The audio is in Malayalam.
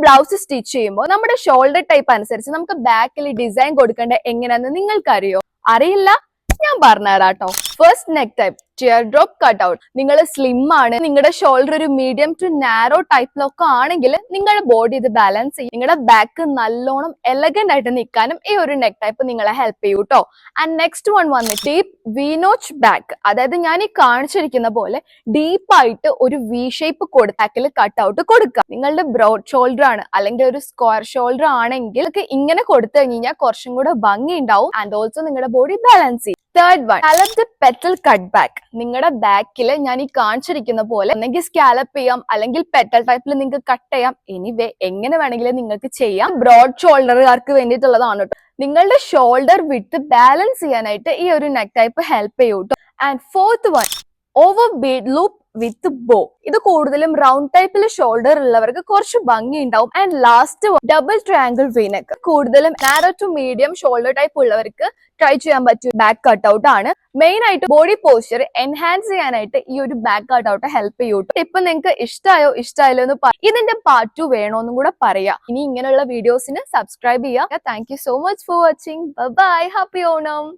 ബ്ലൗസ് സ്റ്റിച്ച് ചെയ്യുമ്പോൾ നമ്മുടെ ഷോൾഡർ ടൈപ്പ് അനുസരിച്ച് നമുക്ക് ബാക്കിൽ ഡിസൈൻ കൊടുക്കേണ്ട എങ്ങനെയാണെന്ന് നിങ്ങൾക്കറിയോ? അറിയില്ല, ഞാൻ പറഞ്ഞുതരാട്ടോ. First neck type tear drop cut out. നിങ്ങൾ സ്ലിം ആണ്, നിങ്ങളുടെ ഷോൾഡർ ഒരു മീഡിയം ടു നാരോ ടൈപ്പിലൊക്കെ ആണെങ്കിൽ നിങ്ങളുടെ ബോഡി ഇത് ബാലൻസ് ചെയ്യും. നിങ്ങളുടെ ബാക്ക് നല്ലോണം എലഗന്റ് ആയിട്ട് നിൽക്കാനും ഈ ഒരു നെക്ക് ടൈപ്പ് നിങ്ങളെ ഹെൽപ്പ് ചെയ്യും കേട്ടോ. ആൻഡ് നെക്സ്റ്റ് വൺ വന്നിട്ട് ഡീപ്പ് വി നോച്ച് ബാക്ക്. അതായത് ഞാൻ ഈ കാണിച്ചിരിക്കുന്ന പോലെ ഡീപ്പായിട്ട് ഒരു വി ഷേപ്പ് ബാക്കിൽ കട്ട് ഔട്ട് കൊടുക്കുക. നിങ്ങളുടെ ബ്രോഡ് ഷോൾഡർ ആണ് അല്ലെങ്കിൽ ഒരു സ്ക്വയർ ഷോൾഡർ ആണെങ്കിൽ ഇങ്ങനെ കൊടുത്തു കഴിഞ്ഞാൽ കുറച്ചും കൂടെ ഭംഗി ഉണ്ടാവും. ആൻഡ് ഓൾസോ നിങ്ങളുടെ ബോഡി ബാലൻസ് ചെയ്യും. Third one scallop petal cut back. നിങ്ങളുടെ ബാക്കിൽ ഞാൻ ഈ കാണിച്ചിരിക്കുന്ന പോലെ ഒന്നെങ്കിൽ സ്കാലപ്പ് ചെയ്യാം അല്ലെങ്കിൽ പെറ്റൽ ടൈപ്പിൽ നിങ്ങൾക്ക് കട്ട് ചെയ്യാം. എനിവേ എങ്ങനെ വേണമെങ്കിലും നിങ്ങൾക്ക് ചെയ്യാം. ബ്രോഡ് ഷോൾഡറുകാർക്ക് വേണ്ടിയിട്ടുള്ളതാണ് കേട്ടോ. നിങ്ങളുടെ ഷോൾഡർ വിട്ട് ബാലൻസ് ചെയ്യാനായിട്ട് ഈ ഒരു നെക്ക് ടൈപ്പ് ഹെൽപ്പ് ചെയ്യും കേട്ടോ. And fourth one over bead loop with bow. ഇത് കൂടുതലും റൗണ്ട് ടൈപ്പിൽ ഷോൾഡർ ഉള്ളവർക്ക് കുറച്ച് ഭംഗി ഉണ്ടാവും. And last double triangle V neck. കൂടുതലും narrow to medium shoulder type ഉള്ളവർക്ക് ട്രൈ ചെയ്യാൻ പറ്റിയ ബാക്ക് കട്ട് ഔട്ട് ആണ്. മെയിൻ ആയിട്ട് ബോഡി പോസ്ചർ എൻഹാൻസ് ചെയ്യാനായിട്ട് ഈ ഒരു ബാക്ക് കട്ട് ഔട്ട് ഹെൽപ്പ് ചെയ്യും. ഇപ്പൊ നിങ്ങൾക്ക് ഇഷ്ടമായില്ലോ എന്ന് ഇതിന്റെ പാർട്ട് 2 വേണോന്നും കൂടെ പറയാം. ഇനി ഇങ്ങനെയുള്ള വീഡിയോസിന് സബ്സ്ക്രൈബ് ചെയ്യുക. Thank you so much for watching. Bye. Happy Onam.